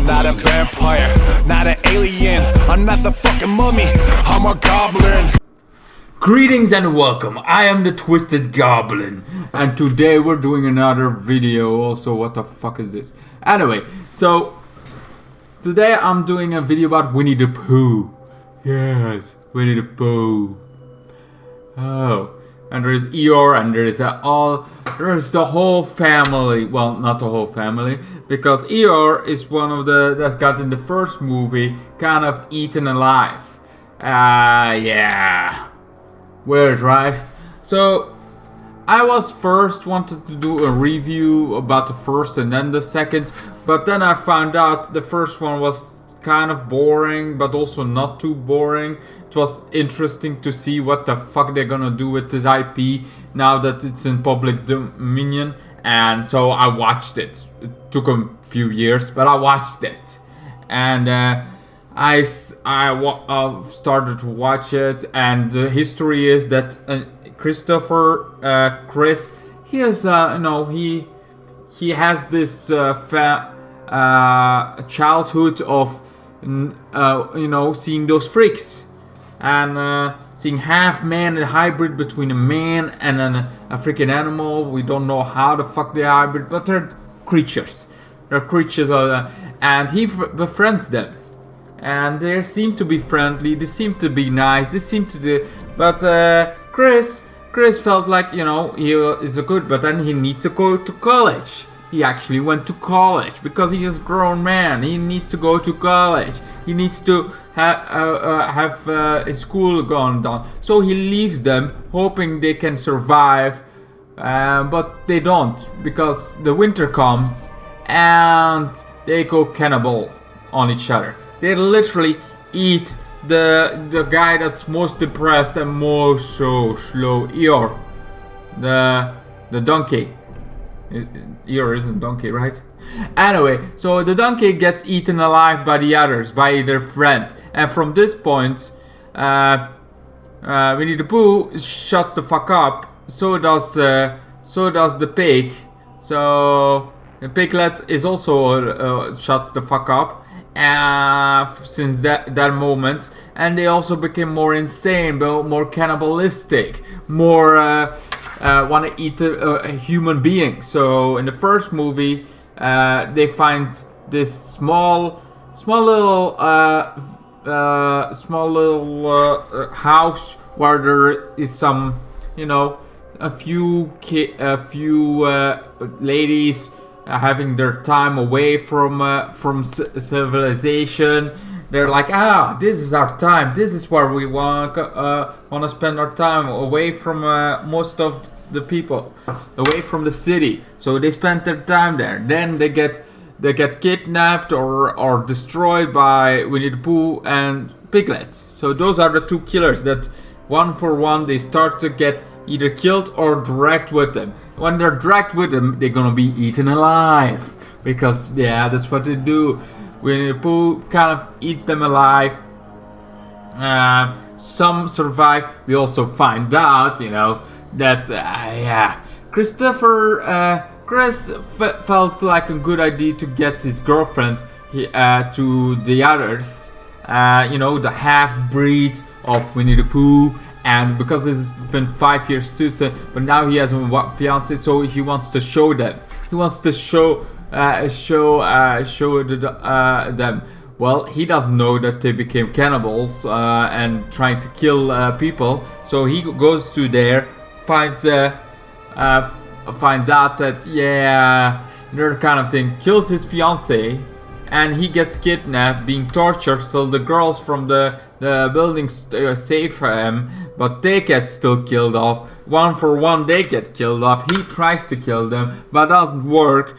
I'm not a vampire, not an alien. I'm not the fucking mummy, I'm a goblin. Greetings and welcome, I am the Twisted Goblin, and today we're doing another video. Also, what the fuck is this? Anyway, so today I'm doing a video about Winnie the Pooh. Yes, Winnie the Pooh. Oh, and there's Eeyore, and there's the whole family. Well, not the whole family, because Eeyore is one of that got in the first movie kind of eaten alive. Yeah. Weird, right? So I was first wanted to do a review about the first and then the second, but then I found out the first one was kind of boring, but also not too boring. It was interesting to see what the fuck they're gonna do with this IP now that it's in public dominion, and so I watched it. It took a few years, but I watched it, and I started to watch it, and the history is that Chris, he is, he has this childhood of, seeing those freaks, and seeing half man, a hybrid between a man and a freaking animal. We don't know how the fuck they are hybrid, but they're creatures. And he befriends them. And they seem to be friendly, they seem to be nice, but Chris felt like, he is a good, but then he needs to go to college. He actually went to college because he is a grown man. He needs to go to college. He needs to have his school gone down. So he leaves them, hoping they can survive, but they don't, because the winter comes and they go cannibal on each other. They literally eat the guy that's most depressed and most so slow, Eeyore, the donkey. Eeyore isn't donkey, right? Anyway, so the donkey gets eaten alive by the others, by their friends, and from this point, Winnie the Pooh shuts the fuck up. So does the pig. So the piglet is also shuts the fuck up. Since that moment, and they also became more insane, more cannibalistic, more want to eat a human being. So in the first movie, they find this small little house where there is some, a few ladies having their time away from civilization. They're like, this is our time. This is where we want to spend our time, away from most of the people, away from the city. So they spend their time there. Then they get kidnapped or destroyed by Winnie the Pooh and Piglet. So those are the two killers that one for one they start to get either killed or dragged with them. When they're dragged with them, they're gonna be eaten alive, because that's what they do. Winnie the Pooh kind of eats them alive. Some survive. We also find out, that Chris felt like a good idea to get his girlfriend to the others. The half breeds of Winnie the Pooh. And because it's been 5 years too soon, but now he has a fiancé, so he wants to show them. He wants to show them. Well, he doesn't know that they became cannibals and trying to kill people. So he goes to there, finds out that they're kind of thing, kills his fiancé, and he gets kidnapped, being tortured. So the girls from the building save him, but they get still killed off. One for one, they get killed off. He tries to kill them, but doesn't work.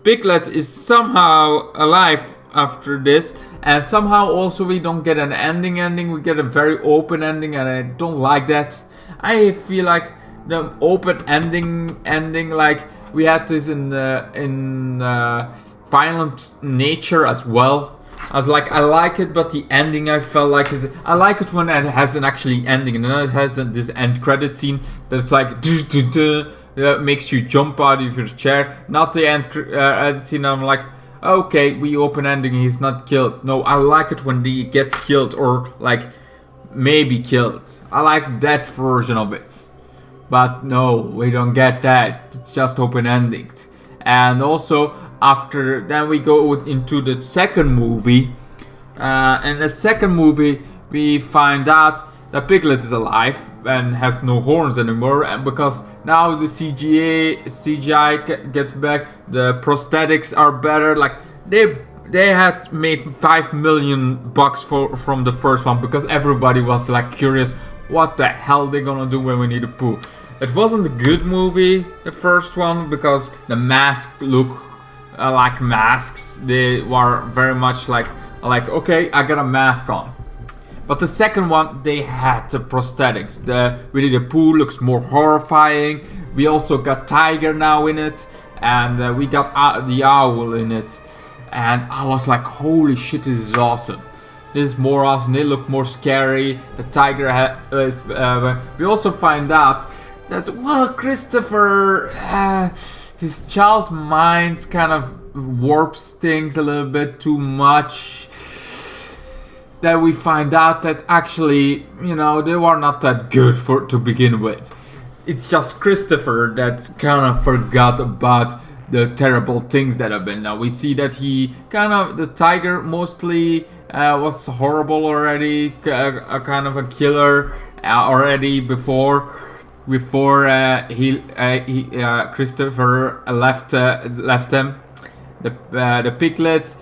Piglet is somehow alive after this, and somehow also we don't get an ending. We get a very open ending, and I don't like that. I feel like the open ending like we had this in Violent Nature as well. I like it, but the ending I felt like I like it when it has an actually ending, and then it has this end credit scene that's like that makes you jump out of your chair. Not the end scene. I'm like, okay, we open ending, he's not killed. No, I like it when he gets killed or like maybe killed. I like that version of it. But no, we don't get that. It's just open ending. And also after then we go into the second movie. And the second movie we find out that Piglet is alive and has no horns anymore, and because now the CGI gets back, the prosthetics are better. Like they had made $5 million from the first one because everybody was like curious what the hell they're gonna do when Winnie the Pooh. It wasn't a good movie, the first one, because the masks look like masks. They were very much like okay, I got a mask on. But the second one, they had the prosthetics. The Winnie the Pooh looks more horrifying. We also got Tiger now in it, and we got the owl in it. And I was like, holy shit, this is awesome. This is more awesome. They look more scary. The tiger is. We also find out that, well, Christopher, his child mind kind of warps things a little bit too much. That we find out that actually, you know, they were not that good to begin with. It's just Christopher that kind of forgot about the terrible things that have been. Now we see that the tiger mostly was horrible already, a kind of a killer already before Christopher left them. The piglet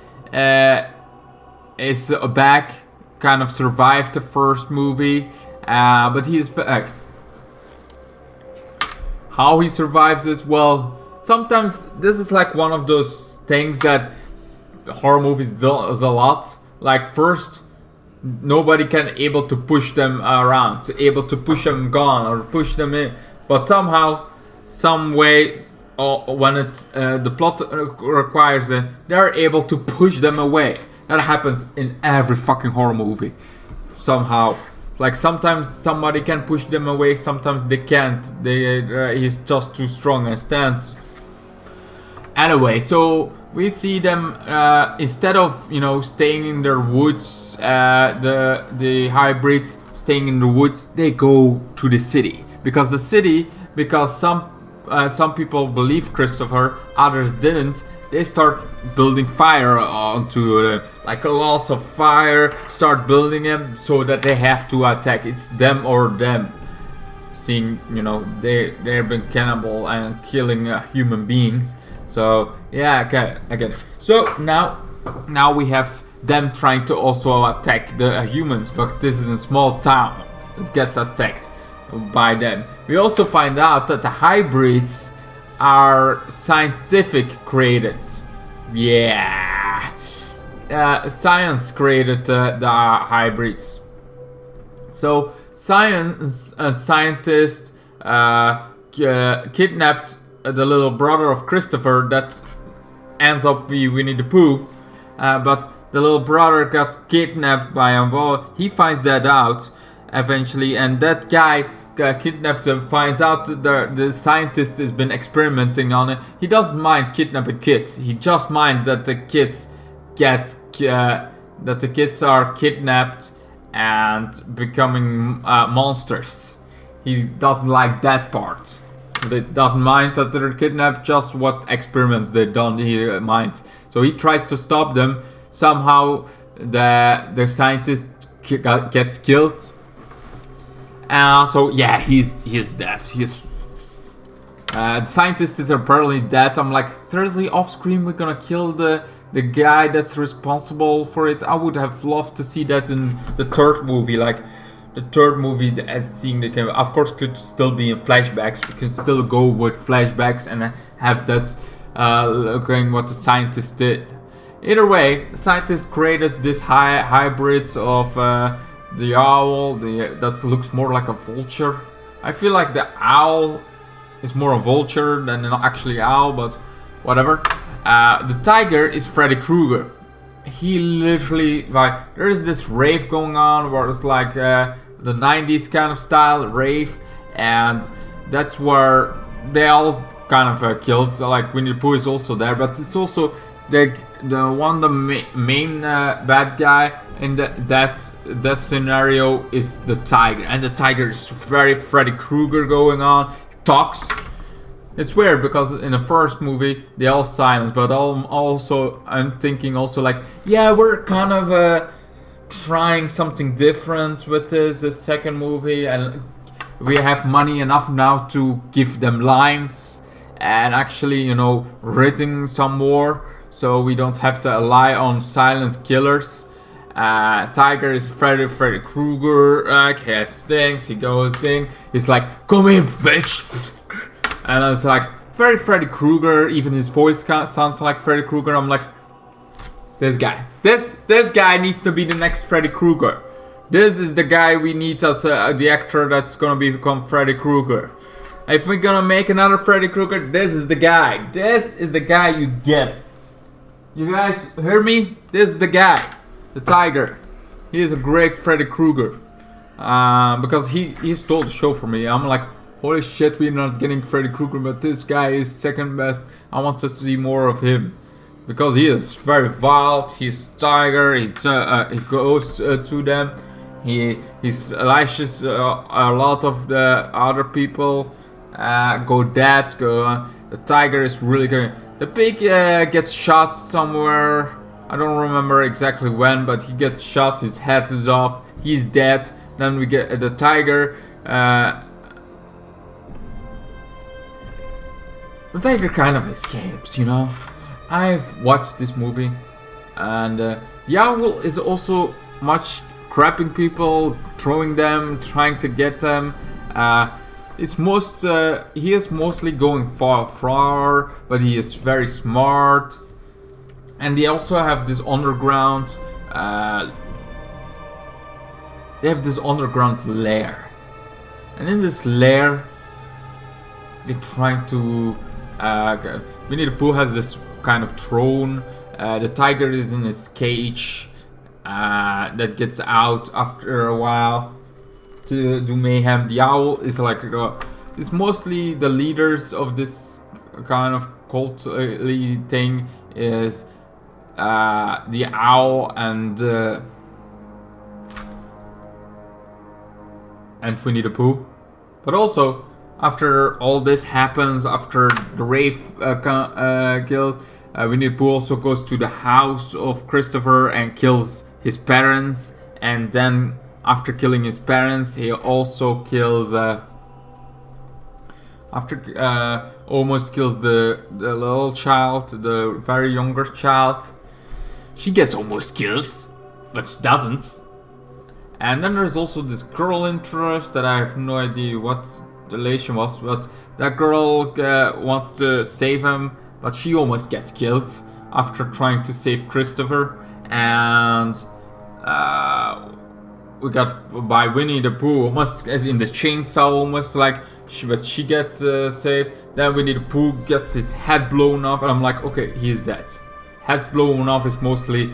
is back. Kind of survived the first movie, but he is back. How he survives it? Well, sometimes this is like one of those things that horror movies does a lot. Like first, nobody can able to push them around, able to push them gone or push them in, but somehow, some way, when it's the plot requires it, they're able to push them away. That happens in every fucking horror movie. Somehow. Like sometimes somebody can push them away, sometimes they can't. He's just too strong and stands. Anyway, so we see them instead of, you know, staying in their woods, the hybrids staying in the woods, they go to the city. Because some people believe Christopher, others didn't. They start building fire onto them, like lots of fire, start building them so that they have to attack. It's them or them. Seeing, you know, they've been cannibal and killing human beings. So yeah, okay, I get it. So now we have them trying to also attack the humans, but this is a small town that gets attacked by them. We also find out that the hybrids are scientific created. Yeah. Science created the hybrids. So scientists kidnapped the little brother of Christopher that ends up being Winnie the Pooh. But the little brother got kidnapped by him. Well, he finds that out eventually, and that guy kidnapped him, finds out that the scientist has been experimenting on it. He doesn't mind kidnapping kids. He just minds that the kids are kidnapped and becoming monsters. He doesn't like that part. He doesn't mind that they're kidnapped, just what experiments they've done he minds. So he tries to stop them. Somehow the scientist gets killed. So yeah, he's dead. The scientist is apparently dead. I'm like, seriously, off screen we're gonna kill the guy that's responsible for it. I would have loved to see that in the third movie. Like the third movie, seeing the camera, of course, could still be in flashbacks. We can still go with flashbacks and have that looking what the scientist did. Either way, the scientist created this hybrids of the owl, that looks more like a vulture. I feel like the owl is more a vulture than an actually owl, but whatever. The tiger is Freddy Krueger. He literally, like, there is this rave going on where it's like the 90s kind of style rave, and that's where they all kind of killed. So like Winnie the Pooh is also there, but it's also they main bad guy in that scenario is the tiger, and the tiger is very Freddy Krueger going on. Talks. It's weird because in the first movie they all silent, but I'm thinking also like, yeah, we're kind of trying something different with this second movie, and we have money enough now to give them lines and actually, you know, written some more, so we don't have to rely on silent killers. Tiger is Freddy Krueger, he has things, he goes thing, he's like, come in, bitch, and it's like, very Freddy Krueger, even his voice sounds like Freddy Krueger. I'm like, this guy needs to be the next Freddy Krueger. This is the guy we need as the actor that's gonna become Freddy Krueger. If we're gonna make another Freddy Krueger, this is the guy. This is the guy you get. You guys hear me? This is the guy. The tiger. He is a great Freddy Krueger. Because he stole the show from me. I'm like, holy shit, we're not getting Freddy Krueger, but this guy is second best. I want to see more of him. Because he is very wild. He's tiger. He goes to them. He lashes a lot of the other people. Go dead. The tiger is really good. The pig gets shot somewhere. I don't remember exactly when, but he gets shot. His head is off. He's dead. Then we get the tiger. The tiger kind of escapes, you know. I've watched this movie, and the owl is also much grabbing people, throwing them, trying to get them. He is mostly going far, but he is very smart. And they also have this underground. They have this underground lair, and in this lair, they're trying to. Winnie the Pooh has this kind of throne. The tiger is in his cage. That gets out after a while to do mayhem. The owl is like it's mostly the leaders of this kind of cult thing is the owl and Winnie the Pooh. But also, after all this happens, after the Wraith kills, Winnie the Pooh also goes to the house of Christopher and kills his parents. And then, after killing his parents, he also kills... almost kills the little child, the very younger child. She gets almost killed, but she doesn't. And then there's also this girl interest that I have no idea what the relation was, but that girl wants to save him, but she almost gets killed after trying to save Christopher. And we got by Winnie the Pooh almost in the chainsaw, almost like but she gets saved. Then Winnie the Pooh gets his head blown off, and I'm like, okay, he's dead. Heads blown off is mostly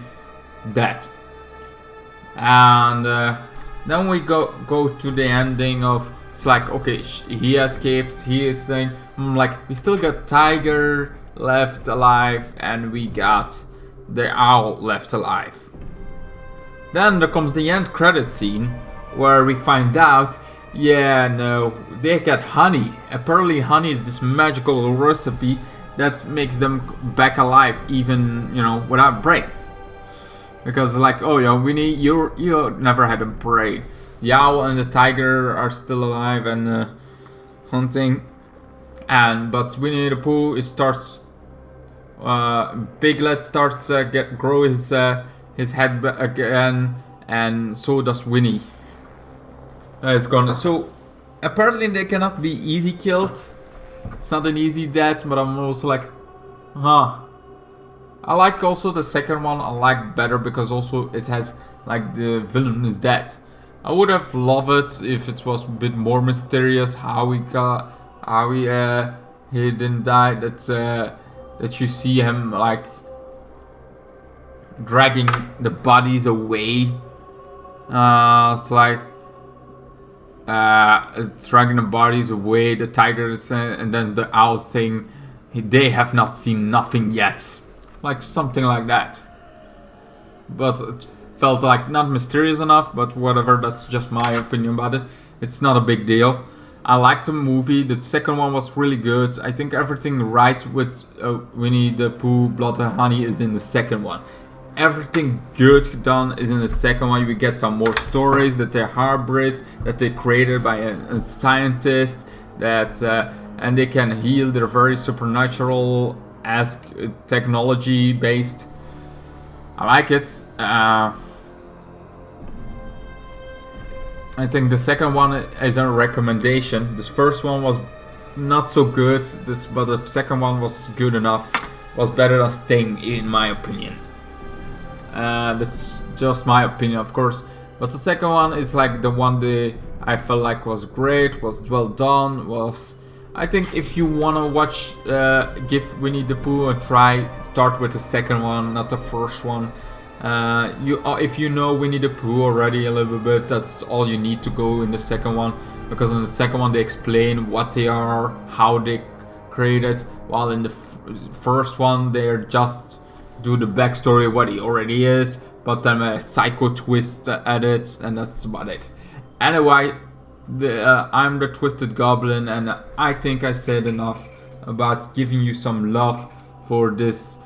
dead. And then we go to the ending of, it's like, okay, he escapes, he is staying. I'm like, we still got Tiger left alive, and we got the owl left alive. Then there comes the end credit scene, where we find out, yeah, no, they get honey. Apparently honey is this magical recipe that makes them back alive, even, you know, without brain. Because like, oh yeah, Winnie, you never had a brain. The owl and the tiger are still alive and hunting. But Winnie the Pooh starts, Piglet starts grow his head again, and so does Winnie. It's gone. So apparently they cannot be easy killed. It's not an easy death, but I'm also like, huh. I like also the second one. I like better because also it has like the villain is dead. I would have loved it if it was a bit more mysterious how he didn't die. That you see him like dragging the bodies away. It's like dragging the bodies away. The tigers and then the owl saying they have not seen nothing yet. like something like that. But it felt like not mysterious enough, but whatever, that's just my opinion about it. It's not a big deal. I liked the movie. The second one was really good. I think everything right with Winnie the Pooh, Blood and Honey is in the second one. Everything good done is in the second one. We get some more stories that they're hybrids, that they created by a scientist, that and they can heal. They're very supernatural-esque, technology-based. I like it. I think the second one is a recommendation. This first one was not so good, but the second one was good enough. Was better than Sting, in my opinion. That's just my opinion, of course. But the second one is like the one that I felt like was great, was well done. I think if you wanna watch, give Winnie the Pooh a try. Start with the second one, not the first one. If you know Winnie the Pooh already a little bit, that's all you need to go in the second one, because in the second one they explain what they are, how they created, while in the first one they just do the backstory of what he already is, but then a psycho twist at it, and that's about it. Anyway, I'm the Twisted Goblin, and I think I said enough about giving you some love for this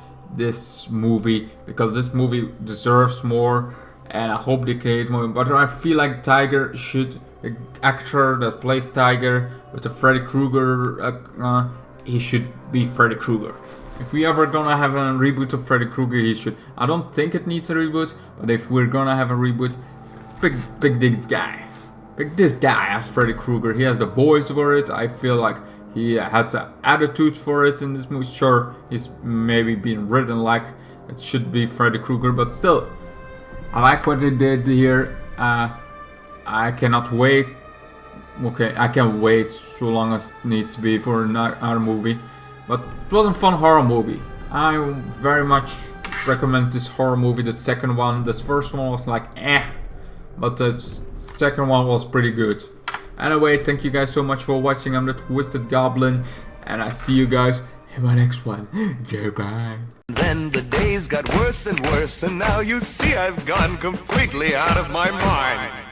movie, because this movie deserves more, and I hope they create more. But I feel like Tiger should, the actor that plays Tiger with the Freddy Krueger, he should be Freddy Krueger. If we ever gonna have a reboot of Freddy Krueger, he should. I don't think it needs a reboot, but if we're gonna have a reboot, pick this guy. Pick this guy as Freddy Krueger. He has the voice for it. I feel like he had the attitude for it in this movie. Sure, he's maybe been written like it should be Freddy Krueger, but still, I like what they did here. I cannot wait. Okay, I can wait so long as it needs to be for another movie. But it was a fun horror movie. I very much recommend this horror movie. The second one, this first one was like but the second one was pretty good. Anyway, thank you guys so much for watching. I'm the Twisted Goblin, and I see you guys in my next one. Goodbye. Then the days got worse and worse, and now you see I've gone completely out of my mind.